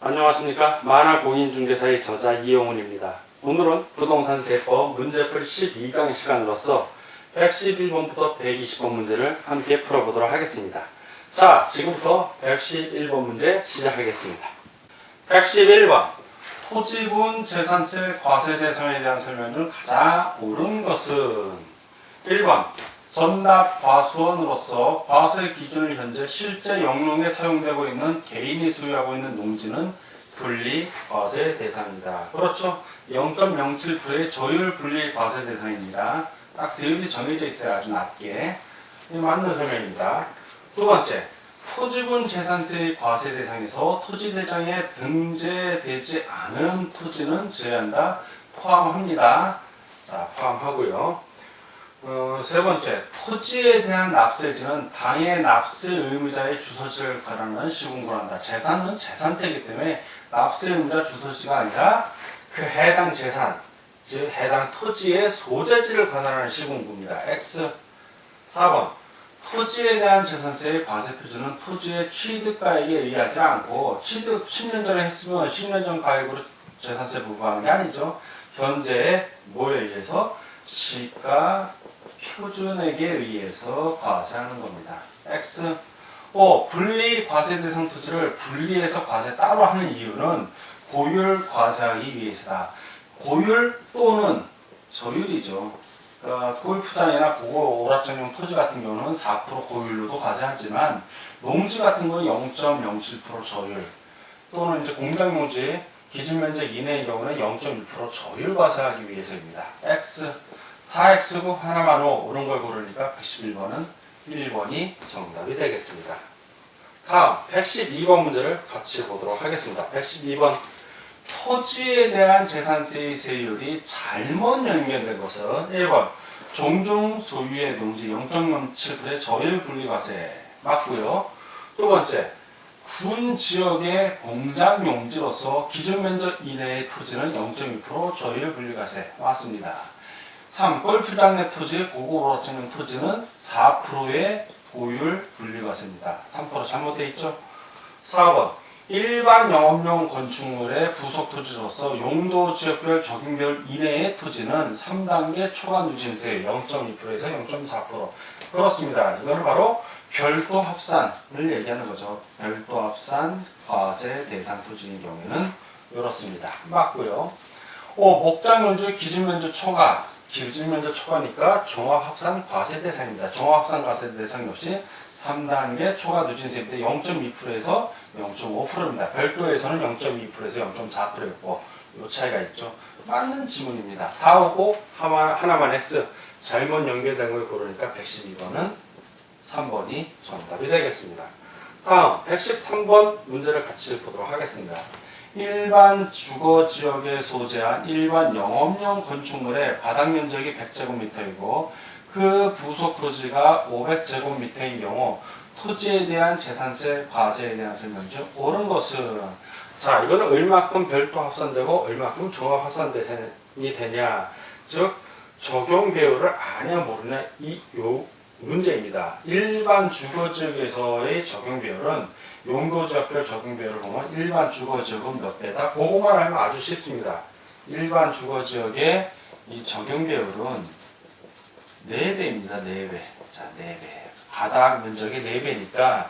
안녕하십니까. 만화공인중개사의 저자 이영훈입니다. 오늘은 부동산세법 문제풀이 12강 시간으로서 111번부터 120번 문제를 함께 풀어보도록 하겠습니다. 자, 지금부터 111번 문제 시작하겠습니다. 111번 토지분 재산세 과세 대상에 대한 설명 중 가장 옳은 것은 1번 전납 과수원으로서 과세 기준을 현재 실제 영농에 사용되고 있는 개인이 소유하고 있는 농지는 분리 과세 대상이다. 그렇죠. 0.07%의 저율 분리 과세 대상입니다. 딱 세율이 정해져 있어요. 아주 낮게. 맞는 설명입니다. 두 번째, 토지분 재산세의 과세 대상에서 토지대장에 등재되지 않은 토지는 제외한다. 포함합니다. 자, 포함하고요. 세 번째, 토지에 대한 납세지는 당해 납세 의무자의 주소지를 관할하는 시군구한다. 재산은 재산세이기 때문에 납세 의무자 주소지가 아니라 그 해당 재산, 즉 해당 토지의 소재지를 관할하는 시군구입니다. X. 4번, 토지에 대한 재산세의 과세 표준은 토지의 취득가액에 의하지 않고 취득 10년 전에 했으면 10년 전 가액으로 재산세 부과하는 게 아니죠. 현재의 뭐에 의해서? 시가 표준액에 의해서 과세하는 겁니다. X. 5. 분리 과세 대상 토지를 분리해서 과세 따로 하는 이유는 고율 과세하기 위해서다. 고율 또는 저율이죠. 그러니까 골프장이나 고고 오락장용 토지 같은 경우는 4% 고율로도 과세하지만 농지 같은 경우는 0.07% 저율 또는 이제 공장용지 기준 면적 이내의 경우는 0.1% 저율 과세하기 위해서입니다. X. 다 X고 하나만 O 옳은 걸 고르니까 111번은 1번이 정답이 되겠습니다. 다음 112번 문제를 같이 보도록 하겠습니다. 112번 토지에 대한 재산세의 세율이 잘못 연결된 것은 1번 종중 소유의 농지 0.07%의 저율 분리과세 맞고요. 두 번째 군 지역의 공장 용지로서 기준 면적 이내의 토지는 0.2% 저율 분리과세 맞습니다. 3. 골프장 내 토지의 고고 오락장용 토지는 4%의 고율 분리과세입니다. 3% 잘못되어 있죠? 4번 일반 영업용 건축물의 부속 토지로서 용도 지역별 적용별 이내의 토지는 3단계 초과 누진세 0.2%에서 0.4% 그렇습니다. 이거는 바로 별도 합산을 얘기하는 거죠. 별도 합산 과세 대상 토지인 경우에는 이렇습니다. 맞고요. 5. 목장 용지 기준 면적 초과 기준 면적 초과니까 종합합산 과세 대상입니다. 종합합산 과세 대상 역시 3단계 초과 누진세인데 0.2%에서 0.5%입니다. 별도에서는 0.2%에서 0.4%였고 이 차이가 있죠. 맞는 지문입니다. 다 오고 하나만 X 잘못 연결된 걸 고르니까 112번은 3번이 정답이 되겠습니다. 다음 113번 문제를 같이 보도록 하겠습니다. 일반 주거지역에 소재한 일반 영업용 건축물의 바닥 면적이 100제곱미터이고 그 부속 토지가 500제곱미터인 경우 토지에 대한 재산세 과세에 대한 설명 중 옳은 것은 자 이거는 얼마큼 별도 합산되고 얼마큼 종합 합산 대상이 되냐 즉 적용 배율을 아냐 모르냐 요 문제입니다. 일반 주거지역에서의 적용 배율은 용도지역별 적용 배율을 보면 일반 주거지역은 몇 배다? 그것만 알면 아주 쉽습니다. 일반 주거지역의 이 적용 배율은 4배입니다. 4배. 자, 4배. 바닥 면적이 4배니까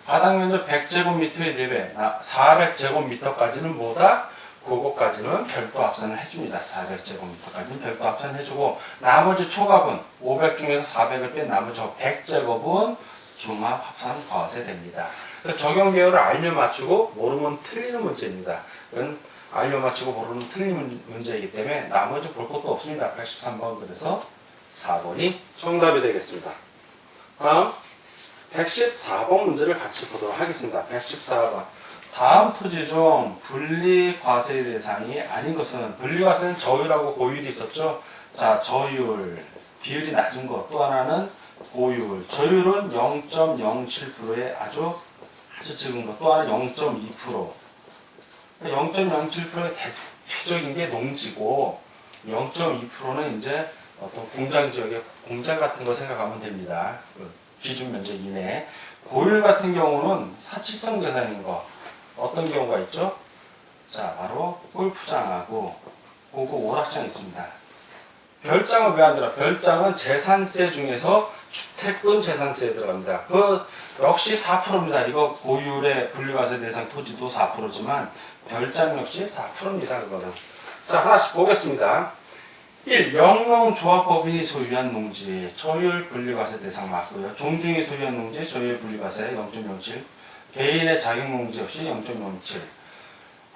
바닥 면적 100제곱미터의 4배. 400제곱미터까지는 뭐다? 그거까지는 별도 합산을 해줍니다. 400제곱미터까지는 별도 합산을 해주고 나머지 초과분 500 중에서 400을 뺀 나머지 100제곱은 종합 합산 과세 됩니다. 적용 배열을 알면 맞추고 모르면 틀리는 문제입니다. 이건 알면 맞추고 모르면 틀리는 문제이기 때문에 나머지 볼 것도 없습니다. 113번 그래서 4번이 정답이 되겠습니다. 다음 114번 문제를 같이 보도록 하겠습니다. 114번 다음 토지 중 분리과세 대상이 아닌 것은 분리과세는 저율하고 고율이 있었죠. 자 저율 비율이 낮은 것 또 하나는 고율 저율은 0.07%의 아주 적은 것 또 하나 0.2% 0.07%의 대표적인 게 농지고 0.2%는 이제 어떤 공장 지역의 공장 같은 거 생각하면 됩니다. 기준 면적 이내. 고율 같은 경우는 사치성 대상인 거. 어떤 경우가 있죠? 자, 바로 골프장하고 고거 오락장이 있습니다. 별장은 왜 안 들어가? 별장은 재산세 중에서 주택분 재산세에 들어갑니다. 그 역시 4%입니다. 이거 고율의 분리과세 대상 토지도 4%지만 별장 역시 4%입니다. 그거는. 자, 하나씩 보겠습니다. 1. 영농조합법인이 소유한 농지 조율 분리과세 대상 맞고요. 종중이 소유한 농지 조율 분리과세 0.07. 개인의 자격농지 역시 0.07.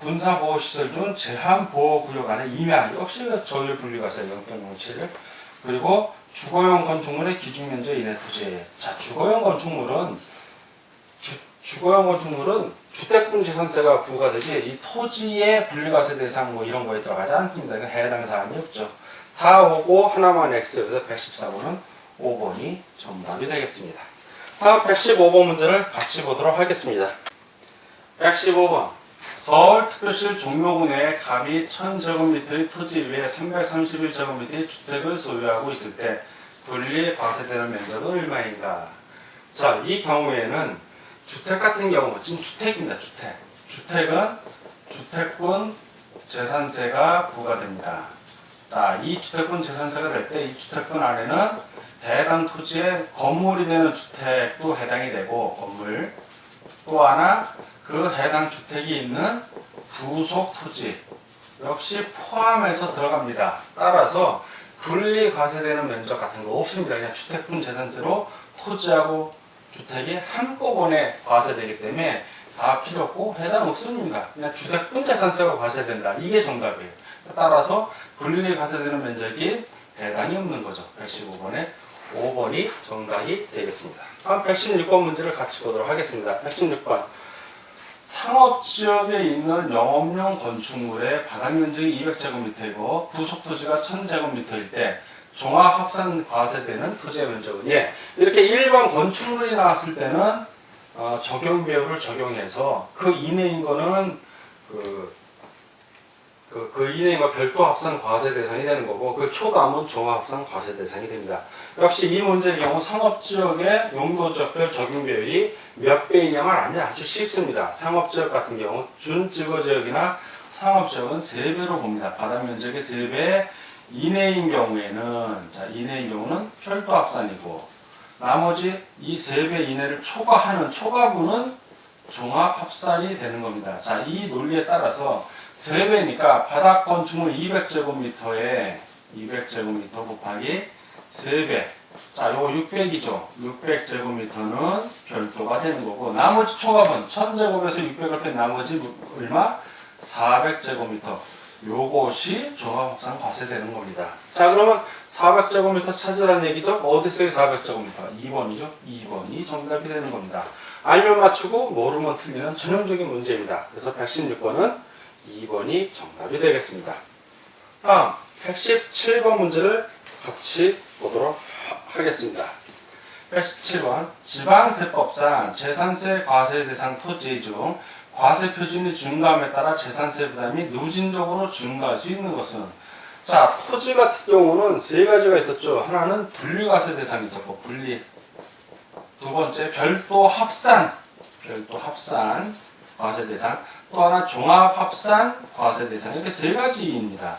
군사보호시설 중 제한보호구역 안에 임야 역시 조율 분리과세 0.07. 그리고 주거용 건축물의 기준면적 이내 토지. 자, 주거용 건축물은 주택분 재산세가 부과되지 이 토지의 분리과세 대상 뭐 이런 거에 들어가지 않습니다. 이건 해당 사항이 없죠. 다 오고 하나만 X. 그래서 114번은 5번이 정답이 되겠습니다. 다음 115번 문제를 같이 보도록 하겠습니다. 115번. 서울특별시 종로구 내에 갑이 1000제곱미터의 토지 위에 331제곱미터의 주택을 소유하고 있을 때 분리 과세되는 면적은 얼마인가? 자, 이 경우에는 주택 같은 경우, 지금 주택입니다. 주택은 주택분 재산세가 부과됩니다. 자, 이 주택분 재산세가 될 때 이 주택분 안에는 해당 토지에 건물이 되는 주택도 해당이 되고, 건물 또 하나 그 해당 주택이 있는 부속 토지 역시 포함해서 들어갑니다. 따라서 분리 과세되는 면적 같은 거 없습니다. 그냥 주택분 재산세로 토지하고 주택이 한꺼번에 과세되기 때문에 다 필요 없고 해당 없습니다. 그냥 주택분 재산세가 과세된다. 이게 정답이에요. 따라서 분리 과세되는 면적이 해당이 없는 거죠. 115번에 5번이 정답이 되겠습니다. 다음 116번 문제를 같이 보도록 하겠습니다. 116번. 상업지역에 있는 영업용 건축물의 바닥면적이 200제곱미터이고 부속토지가 1000제곱미터일 때 종합합산 과세되는 토지의 면적은 이렇게 일반 건축물이 나왔을 때는 적용 배율을 적용해서 그 이내인 거는 그 이내인 거 별도 합산 과세 대상이 되는 거고 그 초과하면 종합합산 과세 대상이 됩니다. 역시 이 문제의 경우 상업지역의 용도지역별 적용 배율이 몇 배이냐만 알면 아주 쉽습니다. 상업지역 같은 경우 준지거지역이나 상업지역은 3배로 봅니다. 바닥면적의 3배 이내인 경우에는 이내인 경우는 별도 합산이고 나머지 이 3배 이내를 초과하는 초과분은 종합 합산이 되는 겁니다. 자, 이 논리에 따라서 3배니까 바닥 건축물 200제곱미터에 200제곱미터 곱하기 3배. 자, 요거 600이죠. 600제곱미터는 별도가 되는 거고 나머지 초과분 1000제곱에서 600을 뺀 나머지 얼마? 400제곱미터. 요것이 종합합산 과세되는 겁니다. 자, 그러면 400제곱미터 찾으라는 얘기죠? 어디서의 400제곱미터? 2번이죠? 2번이 정답이 되는 겁니다. 알면 맞추고 모르면 틀리는 전형적인 문제입니다. 그래서 116번은 2번이 정답이 되겠습니다. 다음 117번 문제를 같이 보도록 하겠습니다. 117번. 지방세법상 재산세 과세 대상 토지 중 과세 표준이 증가함에 따라 재산세 부담이 누진적으로 증가할 수 있는 것은 자, 토지 같은 경우는 3가지가 있었죠. 하나는 분리과세 대상이 있었고 두 번째 별도 합산 과세 대상, 또 하나 종합합산 과세 대상, 이렇게 3가지입니다.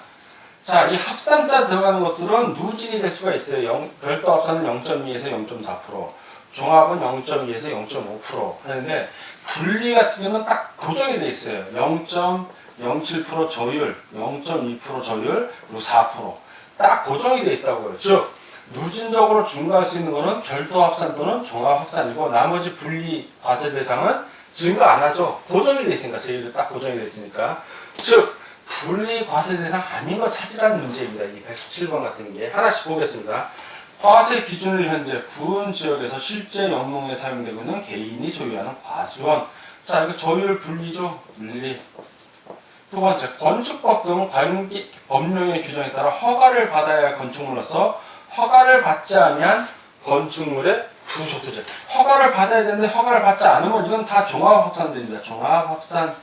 자, 이 합산자 들어가는 것들은 누진이 될 수가 있어요. 별도 합산은 0.2에서 0.4%, 종합은 0.2에서 0.5% 하는데 분리 같은 경우는 딱 고정이 돼 있어요. 0.07% 저율, 0.2% 저율, 그리고 4%. 딱 고정이 돼 있다고요. 즉, 누진적으로 증가할 수 있는 거는 별도 합산 또는 종합 합산이고 나머지 분리 과세 대상은 증가 안 하죠. 고정이 돼 있으니까, 저희도 딱 고정이 돼 있으니까. 즉, 분리 과세 대상 아닌 거 찾으라는 문제입니다. 이 117번 같은 게. 하나씩 보겠습니다. 과세 기준을 현재 군 지역에서 실제 영농에 사용되고 있는 개인이 소유하는 과수원. 자, 이거 저율 분리죠. 분리. 두 번째, 건축법 등 관계 법령의 규정에 따라 허가를 받아야 할 건축물로서 허가를 받지 않으면 건축물의 부속토지. 허가를 받아야 되는데 허가를 받지 않으면 이건 다 종합합산됩니다. 종합합산.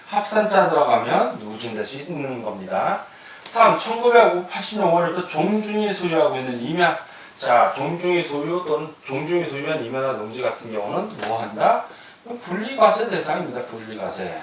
합산자 들어가면 누진될 수 있는 겁니다. 3. 1980년 5월부터 종중이 소유하고 있는 임야. 자, 종중이 소유 또는 종중이 소유한 임야나 농지 같은 경우는 뭐 한다? 분리과세 대상입니다. 분리과세.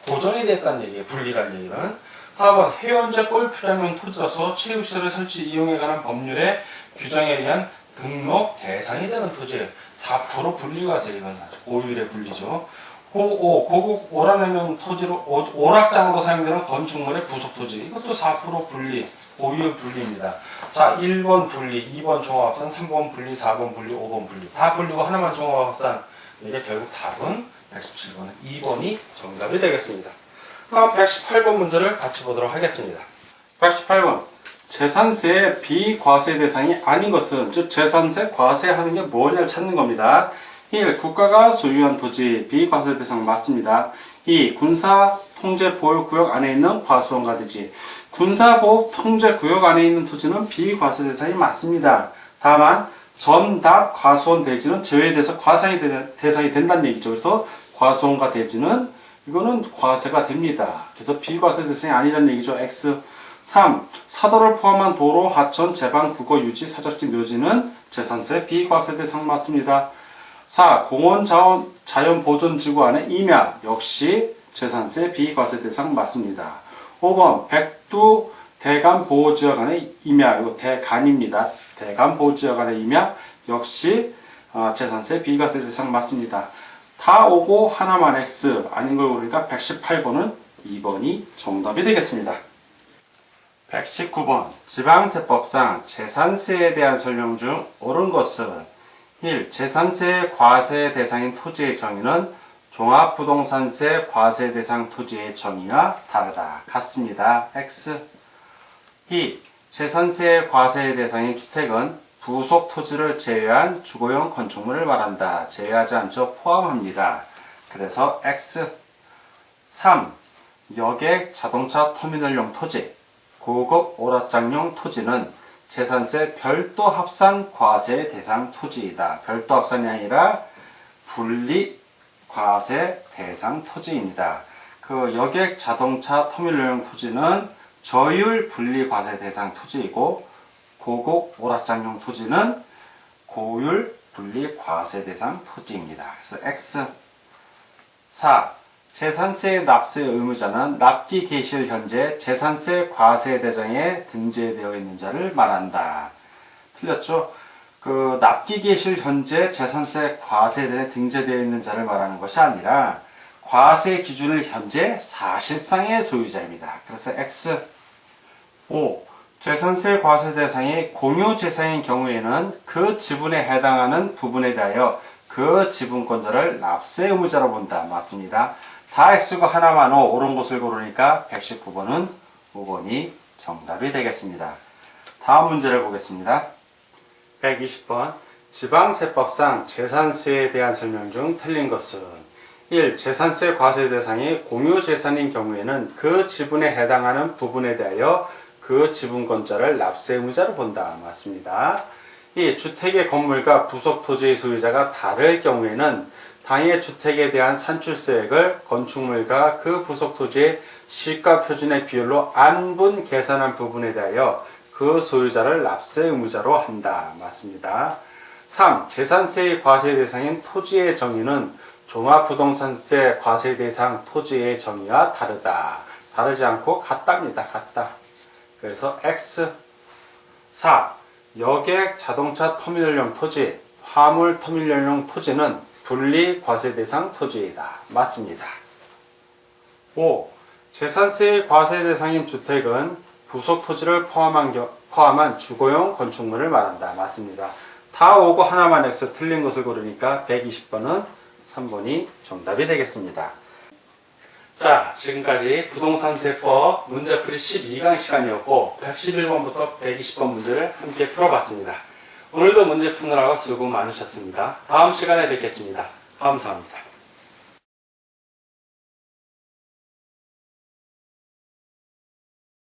고정이 됐다는 얘기예요. 분리란 얘기는. 4번 해원제 골프장용 토지로서 체육시설을 설치 이용에 관한 법률의 규정에 의한 등록 대상이 되는 토지. 4% 분리과세 이건 고율의 분리죠. 5. 고급 오락내용 토지로 오락장으로 사용되는 건축물의 부속 토지. 이것도 4% 분리, 고율 분리입니다. 자, 1번 분리, 2번 종합합산, 3번 분리, 4번 분리, 5번 분리. 다 분리고 하나만 종합합산. 이게 결국 답은 117번은 2번이 정답이 되겠습니다. 다음 118번 문제를 같이 보도록 하겠습니다. 118번. 재산세의 비과세 대상이 아닌 것은, 즉 재산세 과세하는 게 뭐냐를 찾는 겁니다. 1. 국가가 소유한 토지 비과세 대상 맞습니다. 2. 군사통제보호구역 안에 있는 과수원가대지. 군사보호통제구역 안에 있는 토지는 비과세 대상이 맞습니다. 다만 전답 과수원 대지는 제외돼서 과상이 대상이 된다는 얘기죠. 그래서 과수원과 대지는 이거는 과세가 됩니다. 그래서 비과세 대상이 아니라는 얘기죠. X. 3. 사도를 포함한 도로, 하천, 제방, 국어, 유지, 사적지, 묘지는 재산세 비과세 대상 맞습니다. 4. 공원 자연 보존지구 안에 임야 역시 재산세 비과세 대상 맞습니다. 5번 백두 대간 보호지역 안에 임야, 이거 대간입니다. 대간 보호지역 안에 임야 역시 재산세 비과세 대상 맞습니다. 다 오고 하나만 X 아닌 걸 고르니까 118번은 2번이 정답이 되겠습니다. 119번 지방세법상 재산세에 대한 설명 중 옳은 것은 1. 재산세 과세 대상인 토지의 정의는 종합부동산세 과세 대상 토지의 정의와 다르다. 같습니다. X. 2. 재산세 과세 대상인 주택은 부속 토지를 제외한 주거용 건축물을 말한다. 제외하지 않죠. 포함합니다. 그래서 X. 3. 여객 자동차 터미널용 토지, 고급 오락장용 토지는 재산세 별도 합산 과세 대상 토지이다. 별도 합산이 아니라 분리 과세 대상 토지입니다. 그 여객 자동차 터미널용 토지는 저율 분리 과세 대상 토지이고 고급 오락장용 토지는 고율 분리 과세 대상 토지입니다. 그래서 X. 4. 재산세 납세 의무자는 납기 개시일 현재 재산세 과세 대상에 등재되어 있는 자를 말한다. 틀렸죠? 그 납기 개시일 현재 재산세 과세대에 등재되어 있는 자를 말하는 것이 아니라 과세 기준을 현재 사실상의 소유자입니다. 그래서 X. 5. 재산세 과세 대상이 공유 재산인 경우에는 그 지분에 해당하는 부분에 대하여 그 지분권자를 납세 의무자로 본다. 맞습니다. 다 X가 하나만 옳은 것을 고르니까 119번은 5번이 정답이 되겠습니다. 다음 문제를 보겠습니다. 120번 지방세법상 재산세에 대한 설명 중 틀린 것은 1. 재산세 과세 대상이 공유재산인 경우에는 그 지분에 해당하는 부분에 대하여 그 지분권자를 납세 의무자로 본다. 맞습니다. 2. 주택의 건물과 부속 토지의 소유자가 다를 경우에는 당해 주택에 대한 산출세액을 건축물과 그 부속 토지의 시가 표준의 비율로 안분 계산한 부분에 대하여 그 소유자를 납세 의무자로 한다. 맞습니다. 3. 재산세의 과세 대상인 토지의 정의는 종합부동산세 과세 대상 토지의 정의와 다르다. 다르지 않고 같답니다. 같다. 그래서 X. 4. 여객 자동차 터미널용 토지, 화물 터미널용 토지는 분리 과세 대상 토지이다. 맞습니다. 5. 재산세의 과세 대상인 주택은 부속 토지를 포함한 주거용 건축물을 말한다. 맞습니다. 다 오고 하나만 X 틀린 것을 고르니까 120번은 3번이 정답이 되겠습니다. 자, 지금까지 부동산세법 문제풀이 12강 시간이었고 111번부터 120번 문제를 함께 풀어봤습니다. 오늘도 문제 푸느라고 수고 많으셨습니다. 다음 시간에 뵙겠습니다. 감사합니다.